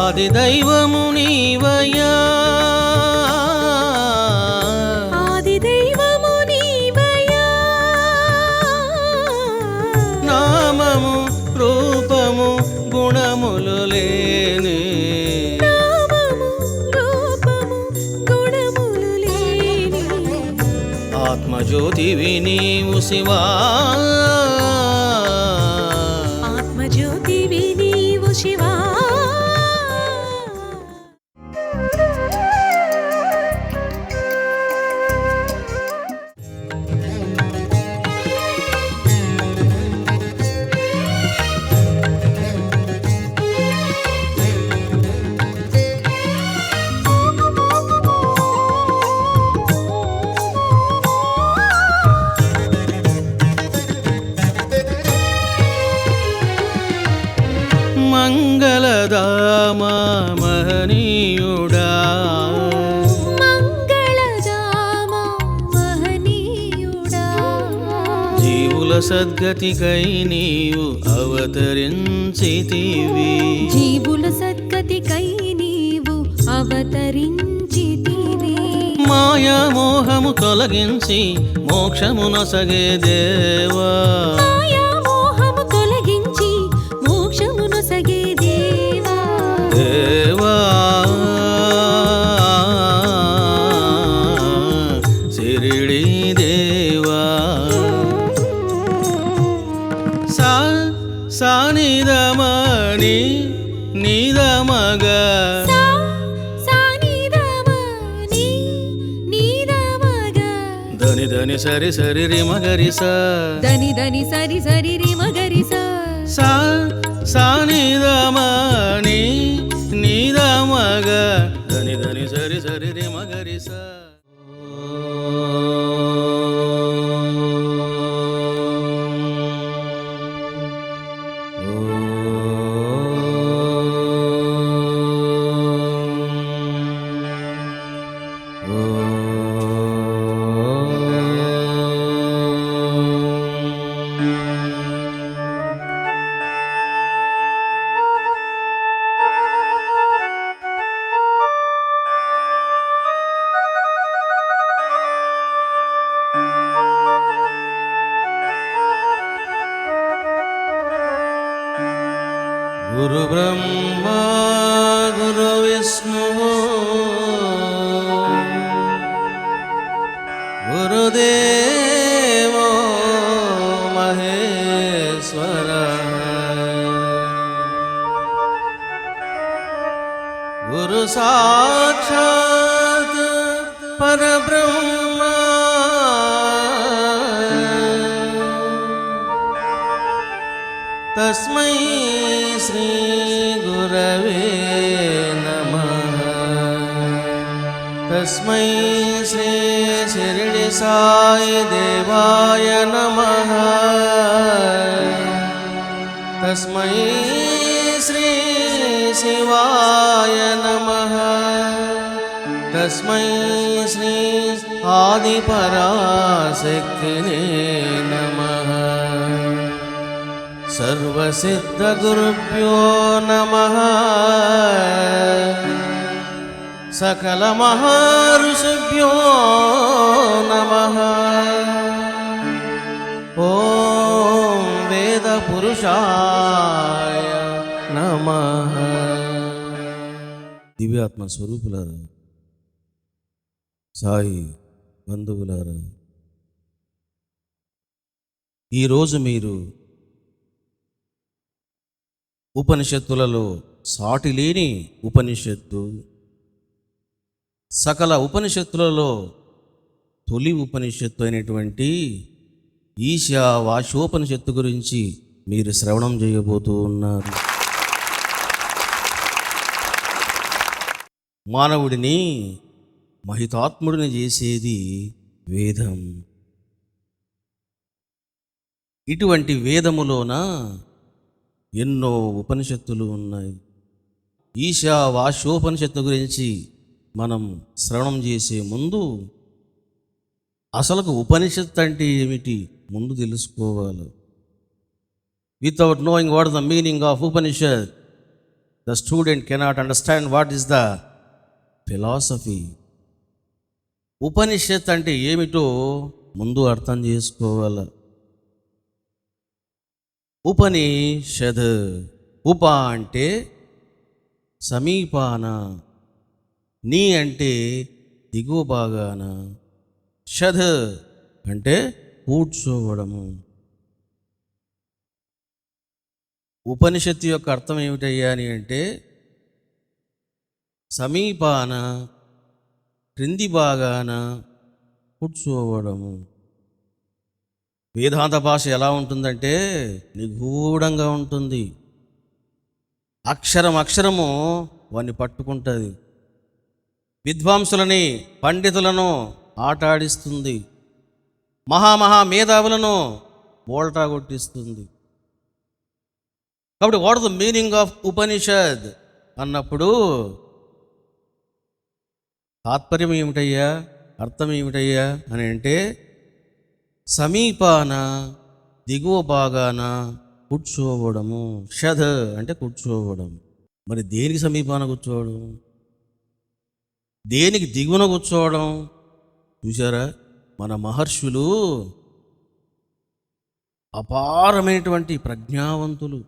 ఆది దైవము నీవయ్యా, ఆది దైవము నీవయ్యా. నామము రూపము గుణములు లేని, నామము రూపము గుణములు లేని ఆత్మజ్యోతివి నీవు శివా, ఆత్మజ్యోతివి నీవు శివా. మంగళదామా మహనీయుడా, మంగళదామా మహనీయుడా. జీవుల సద్గతికై నీవు అవతరించితివి, జీవుల సద్గతికై నీవు అవతరించితివి. మాయా మోహము తొలగించి మోక్షమునొసగే దేవా, మాయా మోహము తొలగించి మోక్షమునొసగే దేవా. దేవా శిరిడి దేవా. సానిదమణి నిదమగ సానిదమని నీదమగ ధని ధని సరి సరి రి మగరి స దని దని సరి సరి రి మగరి సా. సానిదమణి నిదమగ ధని ధని సరి సరి రి మగరి స. గురు బ్రహ్మ గురు విష్ణు గురుదేవో మహేశ్వర, గురు సాక్షాత్ పరబ్రహ్మ తస్మై శ్రీ గురవే నమః. తస్మై శ్రీ శిరిడి సాయి దేవాయ నమః. తస్మై శ్రీ శివాయ నమః. తస్మై శ్రీ ఆదిపరాశక్తినే నమః. సర్వసిద్ధగురుభ్యో నమః. సకల మహర్షిభ్యో నమః. ఓం వేద పురుషాయ నమః. దివ్యాత్మ స్వరూపులారా, సాయి బంధువులారా, ఈరోజు మీరు ఉపనిషత్తులలో సాటి లేని ఉపనిషత్తు, సకల ఉపనిషత్తులలో తొలి ఉపనిషత్తు అయినటువంటి ఈశావాస్యోపనిషత్తు గురించి మీరు శ్రవణం చేయబోతూ ఉన్నారు. మానవుడిని మహితాత్ముడిని చేసేది వేదం. ఇటువంటి వేదములోన ఎన్నో ఉపనిషత్తులు ఉన్నాయి. ఈశావాస్యోపనిషత్తు గురించి మనం శ్రవణం చేసే ముందు అసలు ఉపనిషత్తు అంటే ఏమిటి ముందు తెలుసుకోవాలి. Without knowing what the meaning of Upanishad, the student cannot understand what is the philosophy. Upanishad అంటే ఏమిటో ముందు అర్థం చేసుకోవాలి. ఉపనిషద్, ఉప అంటే సమీపాన, నీ అంటే దిగువ భాగాన, షధ్ అంటే కూర్చోవడము. ఉపనిషత్తు యొక్క అర్థం ఏమిటయ్యా అని అంటే సమీపాన, క్రింది భాగాన కూర్చోవడము. వేదాంత భాష ఎలా ఉంటుందంటే నిగూఢంగా ఉంటుంది. అక్షరం అక్షరము వాన్ని పట్టుకుంటుంది. విద్వాంసులని, పండితులను ఆటాడిస్తుంది. మహామహా మేధావులను బోల్టా కొట్టిస్తుంది. కాబట్టి వాట్ ద మీనింగ్ ఆఫ్ ఉపనిషద్ అన్నప్పుడు తాత్పర్యం ఏమిటయ్యా, అర్థం ఏమిటయ్యా అని అంటే సమీపాన, దిగువ భాగాన కూర్చోవడము. షధ్ అంటే కూర్చోవడం. మరి దేనికి సమీపాన కూర్చోవడం, దేనికి దిగువన కూర్చోవడం? చూసారా, మన మహర్షులు అపారమైనటువంటి ప్రజ్ఞావంతులు.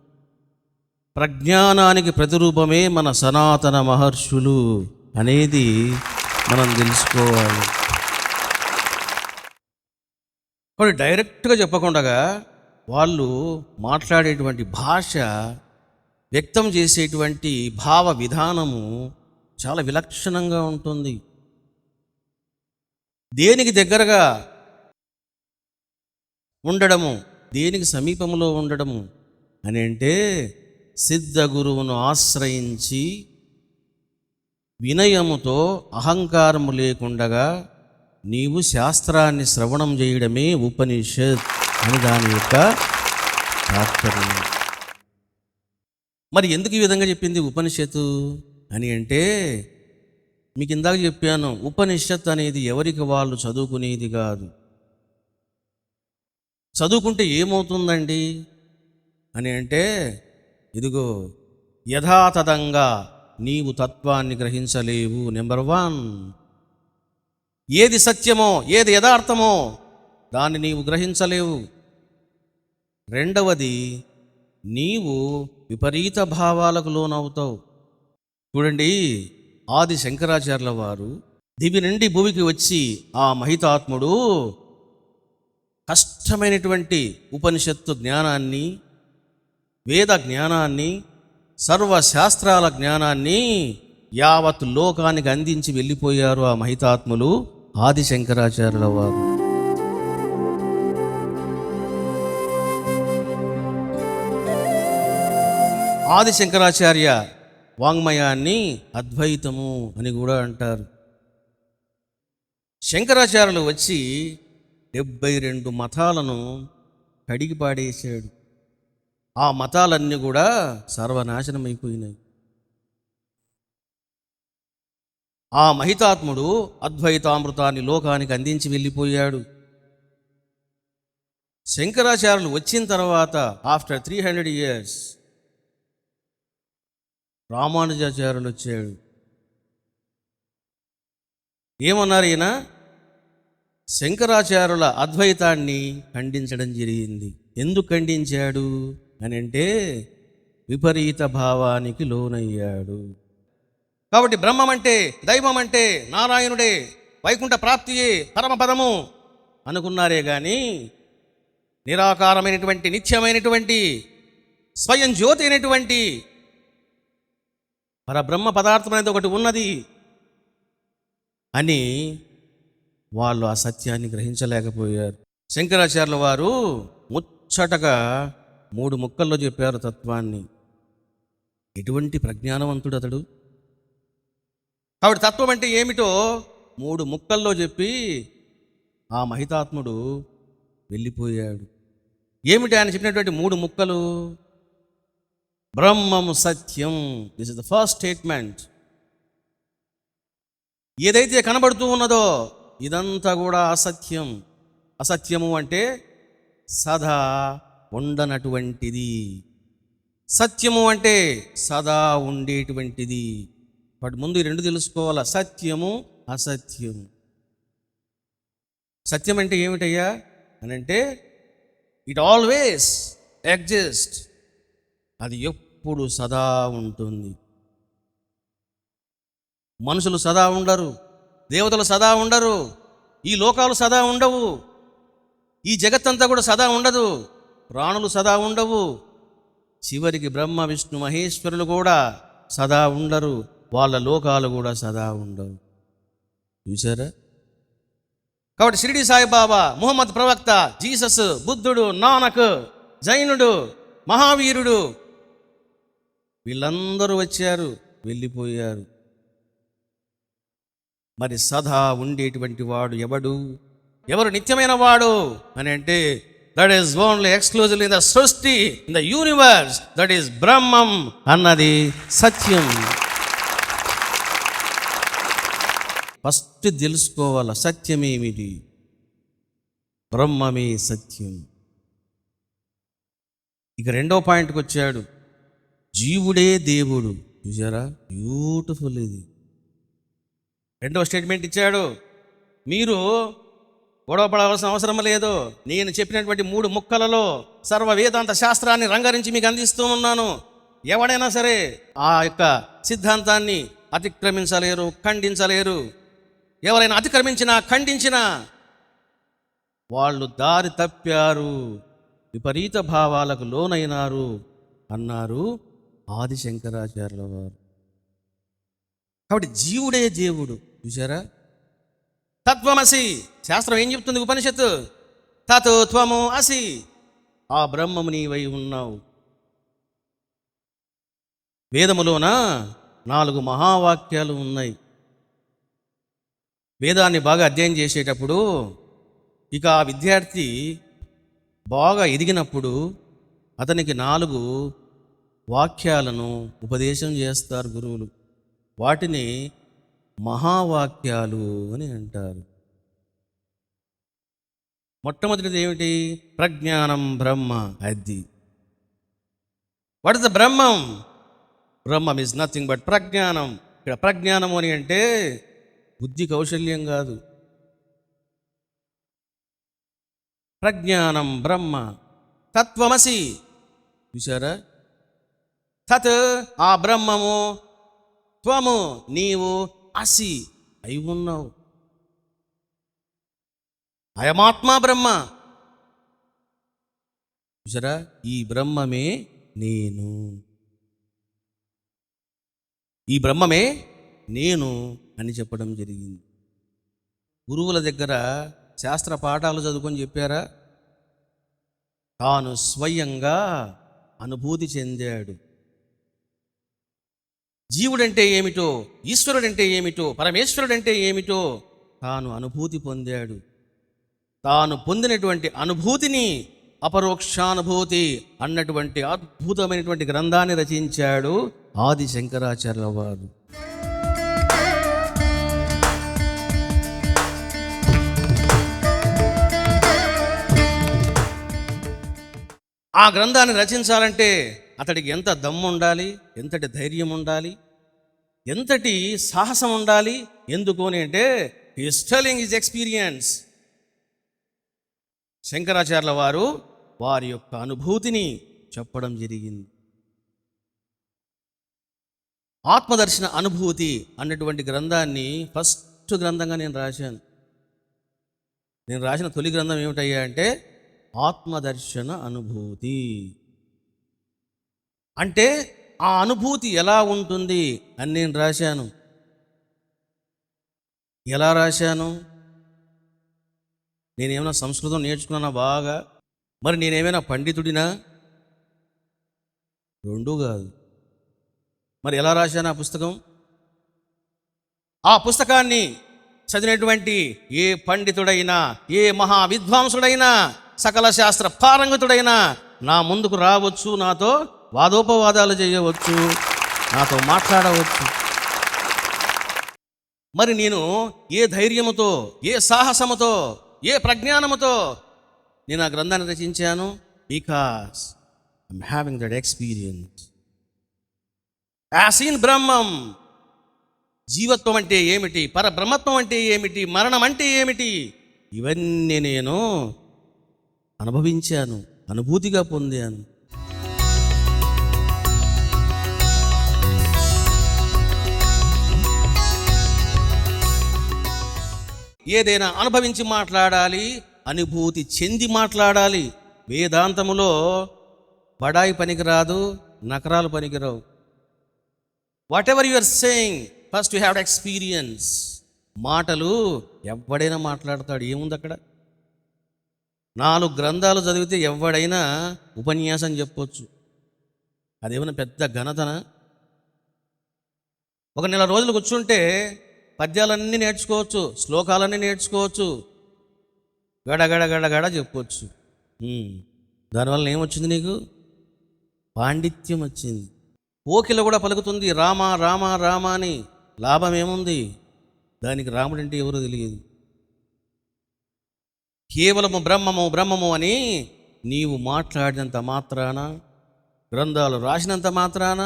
ప్రజ్ఞానానికి ప్రతిరూపమే మన సనాతన మహర్షులు అనేది మనం తెలుసుకోవాలి. కానీ డైరెక్ట్గా చెప్పకుండా వాళ్ళు మాట్లాడేటువంటి భాష, వ్యక్తం చేసేటువంటి భావ విధానము చాలా విలక్షణంగా ఉంటుంది. దేనికి దగ్గరగా ఉండడము, దేనికి సమీపంలో ఉండడము అని అంటే సిద్ధ గురువును ఆశ్రయించి వినయముతో, అహంకారము లేకుండగా నీవు శాస్త్రాన్ని శ్రవణం చేయడమే ఉపనిషత్ అని దాని యొక్క తాత్పర్యం. మరి ఎందుకు ఈ విధంగా చెప్పింది ఉపనిషత్తు అని అంటే మీకు ఇందాక చెప్పాను, ఉపనిషత్ అనేది ఎవరికి వాళ్ళు చదువుకునేది కాదు. చదువుకుంటే ఏమవుతుందండి అని అంటే ఇదిగో యథాతథంగా నీవు తత్వాన్ని గ్రహించలేవు. నెంబర్ 1, ఏది సత్యమో, ఏది యథార్థమో దాన్ని నీవు గ్రహించలేవు. రెండవది, నీవు విపరీత భావాలకు లోనవుతావు. చూడండి, ఆది శంకరాచార్యుల వారు దివి నుండి భూమికి వచ్చి ఆ మహితాత్ముడు కష్టమైనటువంటి ఉపనిషత్తు జ్ఞానాన్ని, వేద జ్ఞానాన్ని, సర్వశాస్త్రాల జ్ఞానాన్ని యావత్ లోకానికి అందించి వెళ్ళిపోయారు ఆ మహితాత్ములు ఆది శంకరాచార్యుల వారు. ఆది శంకరాచార్య వాంగ్మయాన్ని అద్వైతము అని కూడా అంటారు. శంకరాచార్యులు వచ్చి 72 మతాలను కడిగి పాడేశాడు. ఆ మతాలన్నీ కూడా సర్వనాశనమైపోయినాయి. ఆ మహితాత్ముడు అద్వైతామృతాన్ని లోకానికి అందించి వెళ్ళిపోయాడు. శంకరాచార్యులు వచ్చిన తర్వాత ఆఫ్టర్ 300 years రామానుజాచార్యులు వచ్చాడు. ఏమన్నారు ఈయన? శంకరాచార్యుల అద్వైతాన్ని ఖండించడం జరిగింది. ఎందుకు ఖండించాడు అని అంటే విపరీత భావానికి లోనయ్యాడు. కాబట్టి బ్రహ్మం అంటే, దైవం అంటే నారాయణుడే, వైకుంఠ ప్రాప్తియే పరమపదము అనుకున్నారే కానీ నిరాకారమైనటువంటి, నిత్యమైనటువంటి, స్వయం జ్యోతి అయినటువంటి పరబ్రహ్మ పదార్థం అనేది ఒకటి ఉన్నది అని వాళ్ళు ఆ సత్యాన్ని గ్రహించలేకపోయారు. శంకరాచార్యుల వారు ముచ్చటగా 3 ముక్కల్లో చెప్పారు తత్వాన్ని. ఎటువంటి ప్రజ్ఞానవంతుడు అతడు! కాబట్టి తత్వం అంటే ఏమిటో 3 ముక్కల్లో చెప్పి ఆ మహితాత్ముడు వెళ్ళిపోయాడు. ఏమిటి ఆయన చెప్పినటువంటి 3 ముక్కలు? బ్రహ్మము సత్యం, this is the first statement. ఏదైతే కనబడుతూ ఉన్నదో ఇదంతా కూడా అసత్యం. అసత్యము అంటే సదా ఉండనటువంటిది. సత్యము అంటే సదా ఉండేటువంటిది. వాటి ముందు ఈ రెండు తెలుసుకోవాలా, సత్యము అసత్యము. సత్యం అంటే ఏమిటయ్యా అని అంటే ఇట్ ఆల్వేస్ ఎగ్జిస్ట్, అది ఎప్పుడు సదా ఉంటుంది. మనుషులు సదా ఉండరు, దేవతలు సదా ఉండరు, ఈ లోకాలు సదా ఉండవు, ఈ జగత్తంతా కూడా సదా ఉండదు, ప్రాణులు సదా ఉండవు, చివరికి బ్రహ్మ విష్ణు మహేశ్వరులు కూడా సదా ఉండరు, వాళ్ళ లోకాలు కూడా సదా ఉండవు. చూసారా? కాబట్టి షిరిడి సాయిబాబా, ముహమ్మద్ ప్రవక్త, జీసస్, బుద్ధుడు, నానక్, జైనుడు, మహావీరుడు వీళ్ళందరూ వచ్చారు, వెళ్ళిపోయారు. మరి సదా ఉండేటువంటి వాడు ఎవరు నిత్యమైన వాడు అని అంటే that is only exclusive in the సృష్టి, in the universe, that is బ్రహ్మం అన్నది సత్యం. ఫస్ట్ తెలుసుకోవాల సత్యమేమిటి, బ్రహ్మమే సత్యం. ఇక రెండో పాయింట్కి వచ్చాడు, జీవుడే దేవుడు. చూసారా? బ్యూటిఫుల్. ఇది రెండవ స్టేట్మెంట్ ఇచ్చాడు, మీరు గొడవపడవలసిన అవసరం లేదు, నేను చెప్పినటువంటి 3 ముక్కలలో సర్వ వేదాంత శాస్త్రాన్ని రంగరించి మీకు అందిస్తూ ఉన్నాను. ఎవడైనా సరే ఆ యొక్క సిద్ధాంతాన్ని అతిక్రమించలేరు, ఖండించలేరు. ఎవరైనా అతిక్రమించినా ఖండించినా వాళ్ళు దారి తప్పారు, విపరీత భావాలకు లోనైనారు అన్నారు ఆది శంకరాచార్యుల వారు. కాబట్టి జీవుడే దేవుడు. చూసారా? తత్వమసి, శాస్త్రం ఏం చెప్తుంది? ఉపనిషత్తు తత్ త్వము అసి, ఆ బ్రహ్మము నీవై ఉన్నావు. వేదములోన 4 మహావాక్యాలు ఉన్నాయి. వేదాన్ని బాగా అధ్యయనం చేసేటప్పుడు ఇక ఆ విద్యార్థి బాగా ఎదిగినప్పుడు అతనికి 4 వాక్యాలను ఉపదేశం చేస్తారు గురువులు. వాటిని మహావాక్యాలు అని అంటారు. మొట్టమొదటిది ఏమిటి? ప్రజ్ఞానం బ్రహ్మ. అది వాట్ ఇస్ ద బ్రహ్మం? బ్రహ్మం ఈజ్ నథింగ్ బట్ ప్రజ్ఞానం. ఇక్కడ ప్రజ్ఞానం అని అంటే బుద్ధి కౌశల్యం కాదు. ప్రజ్ఞానం బ్రహ్మ. తత్వమసి. చూసారా? తత్ ఆ బ్రహ్మము, త్వము నీవు, అసి అయి ఉన్నావు. అయమాత్మ బ్రహ్మ. చూసారా? ఈ బ్రహ్మమే నేను, ఈ బ్రహ్మమే నేను అని చెప్పడం జరిగింది. గురువుల దగ్గర శాస్త్ర పాఠాలు చదువుకొని చెప్పారా? తాను స్వయంగా అనుభూతి చెందాడు. జీవుడంటే ఏమిటో, ఈశ్వరుడంటే ఏమిటో, పరమేశ్వరుడంటే ఏమిటో తాను అనుభూతి పొందాడు. తాను పొందినటువంటి అనుభూతిని అపరోక్షానుభూతి అన్నటువంటి అద్భుతమైనటువంటి గ్రంథాన్ని రచించాడు ఆది శంకరాచార్యుల వారు. ఆ గ్రంథాన్ని రచించాలంటే అతడికి ఎంత దమ్ము ఉండాలి, ఎంతటి ధైర్యం ఉండాలి, ఎంతటి సాహసం ఉండాలి. ఎందుకు అని అంటే హీస్ టెల్లింగ్ హిస్ ఎక్స్పీరియన్స్. శంకరాచార్యుల వారు వారి యొక్క అనుభూతిని చెప్పడం జరిగింది. ఆత్మదర్శన అనుభూతి అన్నటువంటి గ్రంథాన్ని ఫస్ట్ గ్రంథంగా నేను రాశాను. నేను రాసిన తొలి గ్రంథం ఏమిటయ్యా అంటే ఆత్మదర్శన అనుభూతి. అంటే ఆ అనుభూతి ఎలా ఉంటుంది అని నేను రాశాను. ఎలా రాశాను? నేనేమైనా సంస్కృతం నేర్చుకున్నానా బాగా? మరి నేనేమైనా పండితుడినా? రెండూ కాదు. మరి ఎలా రాశాను ఆ పుస్తకం? ఆ పుస్తకాన్ని చదివినటువంటి ఏ పండితుడైనా, ఏ మహా విద్వాంసుడైనా, సకల శాస్త్ర పారంగతుడైనా నా ముందుకు రావచ్చు, నాతో వాదోపవాదాలు చేయవచ్చు, నాతో మాట్లాడవచ్చు. మరి నేను ఏ ధైర్యముతో, ఏ సాహసముతో, ఏ ప్రజ్ఞానముతో నేను ఆ గ్రంథాన్ని రచించాను? Because I'm having that experience. As seen బ్రహ్మం. జీవత్వం అంటే ఏమిటి, పరబ్రహ్మత్వం అంటే ఏమిటి, మరణం అంటే ఏమిటి, ఇవన్నీ నేను అనుభవించాను, అనుభూతిగా పొందాను. ఏదైనా అనుభవించి మాట్లాడాలి, అనుభూతి చెంది మాట్లాడాలి. వేదాంతములో బడాయి పనికిరాదు, నకరాలు పనికిరావు. Whatever you are saying, first you have experience. మాటలు ఎవడైనా మాట్లాడతాడు, ఏముంది అక్కడ? 4 గ్రంథాలు చదివితే ఎవడైనా ఉపన్యాసం చెప్పొచ్చు. అదేమైనా పెద్ద ఘనతన? ఒక నెల రోజులు కూర్చుంటే పద్యాలన్నీ నేర్చుకోవచ్చు, శ్లోకాలన్నీ నేర్చుకోవచ్చు, గడగడ గడగడ చెప్పొచ్చు. దానివల్ల ఏమొచ్చింది నీకు? పాండిత్యం వచ్చింది. కోకిల కూడా పలుకుతుంది రామ రామ రామ అని. లాభం ఏముంది? దానికి రాముడు అంటే ఎవరో తెలియదు. కేవలము బ్రహ్మము బ్రహ్మము అని నీవు మాట్లాడినంత మాత్రాన, గ్రంథాలు రాసినంత మాత్రాన,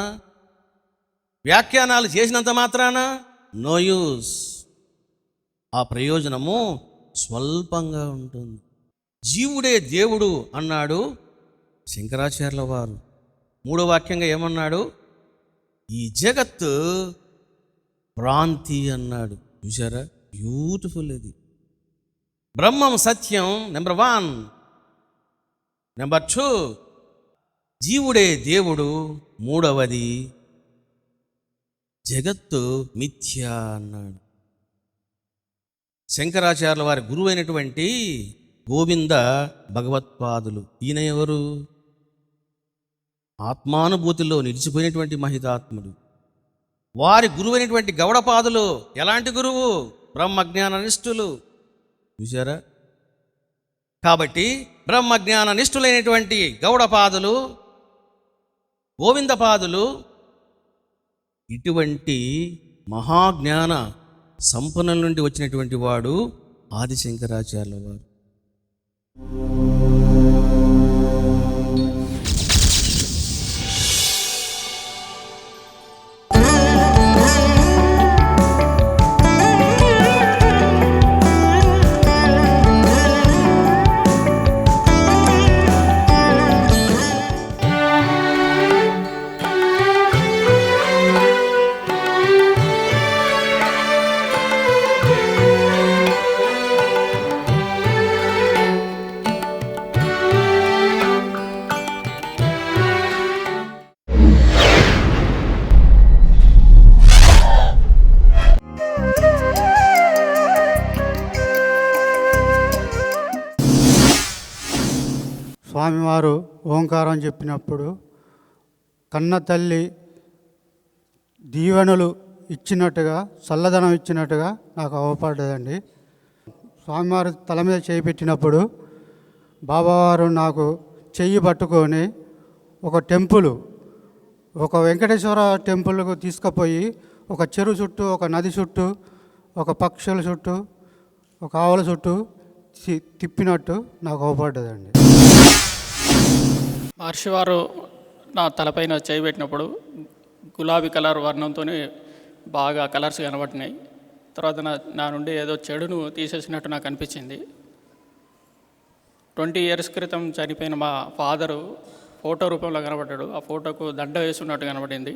వ్యాఖ్యానాలు చేసినంత మాత్రాన నో యూస్. ఆ ప్రయోజనము స్వల్పంగా ఉంటుంది. జీవుడే దేవుడు అన్నాడు శంకరాచార్యుల వారు. 3వ వాక్యంగా ఏమన్నాడు? ఈ జగత్తు భ్రాంతి అన్నాడు. చూసారా? బ్యూటిఫుల్. ఇది బ్రహ్మం సత్యం నెంబర్ 1. నెంబర్ 2 జీవుడే దేవుడు. 3వది జగత్తు మిథ్య అన్నాడు. శంకరాచార్యుల వారి గురువు అయినటువంటి గోవింద భగవత్పాదులు. ఈయన ఎవరు? ఆత్మానుభూతిలో నిలిచిపోయినటువంటి మహితాత్ముడు. వారి గురువైనటువంటి గౌడపాదులు ఎలాంటి గురువు? బ్రహ్మజ్ఞాన నిష్ఠులు. చూసారా? కాబట్టి బ్రహ్మజ్ఞాన నిష్ఠులైనటువంటి గౌడపాదులు, గోవిందపాదులు, ఇటువంటి మహాజ్ఞాన సంపన్నుల నుండి వచ్చినటువంటి వాడు ఆదిశంకరాచార్యుల వారు. స్వామివారు ఓంకారం చెప్పినప్పుడు కన్న తల్లి దీవెనలు ఇచ్చినట్టుగా, చల్లదనం ఇచ్చినట్టుగా నాకు అవపడ్డదండి. స్వామివారు తల మీద చేయి పెట్టినప్పుడు బాబావారు నాకు చెయ్యి పట్టుకొని ఒక టెంపుల్, ఒక వెంకటేశ్వర టెంపుల్కు తీసుకుపోయి ఒక చెరువు చుట్టూ, ఒక నది చుట్టూ, ఒక పక్షుల చుట్టూ, ఒక ఆవుల చుట్టూ తిప్పినట్టు నాకు అవపడ్డదండి. మహర్షి వారు నా తలపైన చేయి పెట్టినప్పుడు గులాబీ కలర్ వర్ణంతో బాగా కలర్స్ కనబడినాయి. తర్వాత నా నుండి ఏదో చెడును తీసేసినట్టు నాకు అనిపించింది. 20 years క్రితం చనిపోయిన మా ఫాదరు ఫోటో రూపంలో కనబడ్డాడు. ఆ ఫోటోకు దండ వేసున్నట్టు కనబడింది.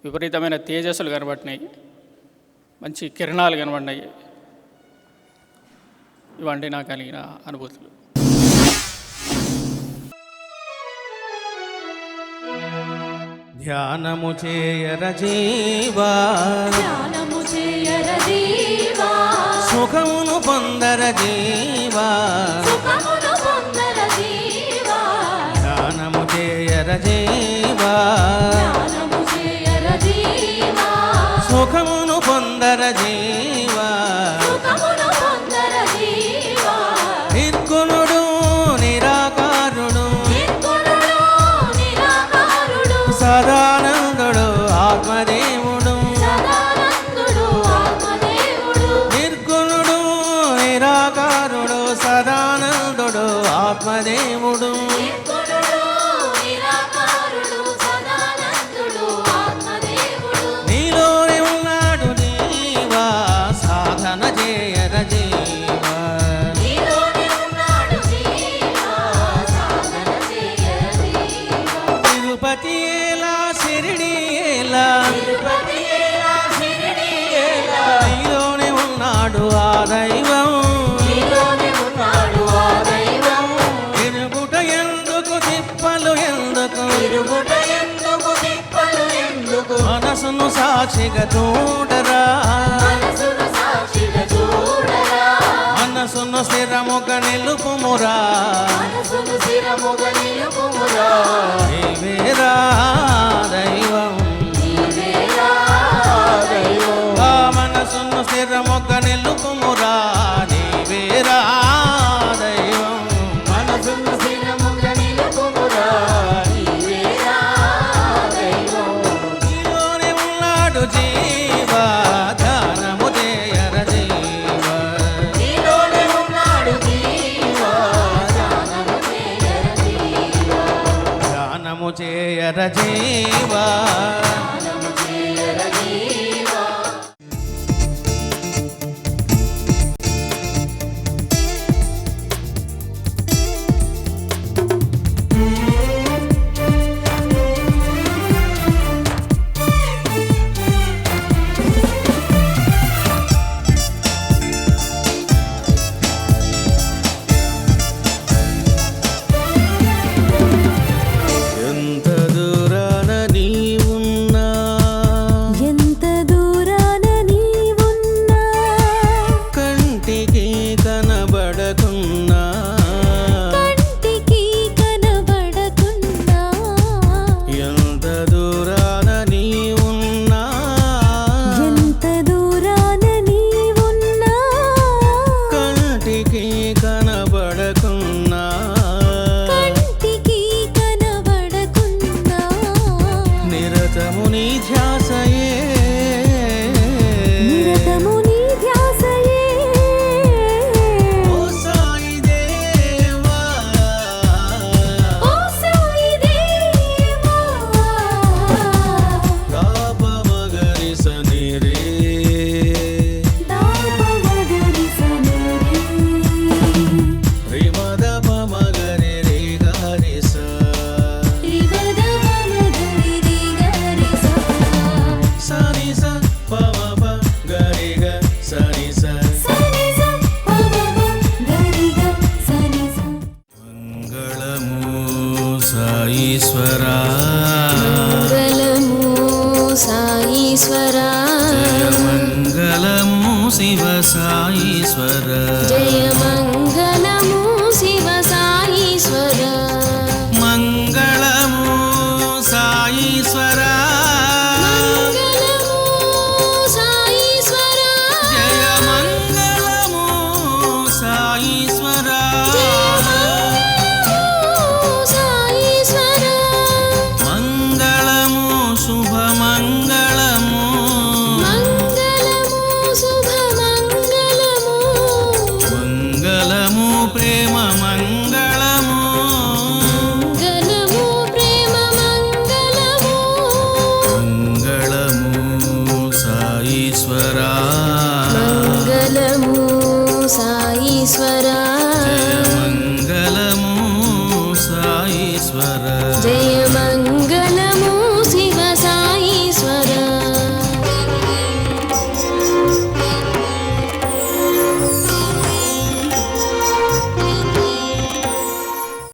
విపరీతమైన తేజస్సులు కనబడినాయి, మంచి కిరణాలు కనబడినాయి. ఇవంటి నాకు కలిగిన అనుభూతులు. ధ్యానము చేయర జీవా, ధ్యానము చేయర జీవా, సుఖమును పొందర జీవా, సుఖమును పొందర జీవా, ధ్యానము చేయర జీవా, ధ్యానము చేయర జీవా, సుఖమును పొందర జీవా, సుఖమును పొందర జీవా, నిర్గుణుడు నిరాకారుడు, నిర్గుణుడు నిరాకారుడు, సదానందుడు ఆత్మదేవుడు, సదానందుడు ఆత్మదేవుడు, నిర్గుణుడు నిరాకారుడు సదానందుడు మనసును సాక్షిగా చూడరా, మనసును స్థిరముగా నిలుపుమురా, నీవేరా దైవం, ఆ మనసును స్థిరముగా నిలుపుమురా, నీవేరా దైవం, మనసును స్థిరముగా నిలుపుమురా, నీవేరా దైవం. నీలోనే ఉన్నాడు జీవా, ధ్యానము చేయర జీవా, నీలోనే ఉన్నాడు జీవా, ధ్యానము చేయర జీవా. ఎంత దూరాన నీవున్నా, ఎంత దూరాన నీవున్నా, కంటికి కనబడకున్నా, కంటికి కనబడకున్నా, ఎంత దూరాన నీవున్నా, ఎంత దూరాన నీవున్నా, కంటికి కనబడకున్నా, కంటికి కనబడకున్నా, నిరతము నీ ధ్యాసయే, నిరతము నీ ధ్యాసయే, ఓ సాయి దేవా, ఓ సాయి దేవా, దాపమగరి సనిరే, దాపమగరి సనరి, రిమదపమగరి రే గారి సా, రివదమగరి రిగరి సా, సని స పమ ప గరి గ సని స. సని స పమ గరి గ సని స. మంగళము సాయీశ్వరా, మంగళము సాయీశ్వరా, మంగళము శివ సాయీశ్వర, జయ మంగళము శివ సాయీశ్వరా, మంగళము సాయీశ్వరా, మంగళము సాయీశ్వరా, జయ మంగళము సాయీశ్వరా, సాయీశ్వరా, మంగళము శుభమంగళము, మంగళము శుభమంగళము, మంగళము ప్రేమ మంగళము, మంగళము ప్రేమ మంగళము, మంగళము సాయీశ్వరా, మంగళము సాయీశ్వరా, మంగళము సాయీశ్వర, జయ మంగళము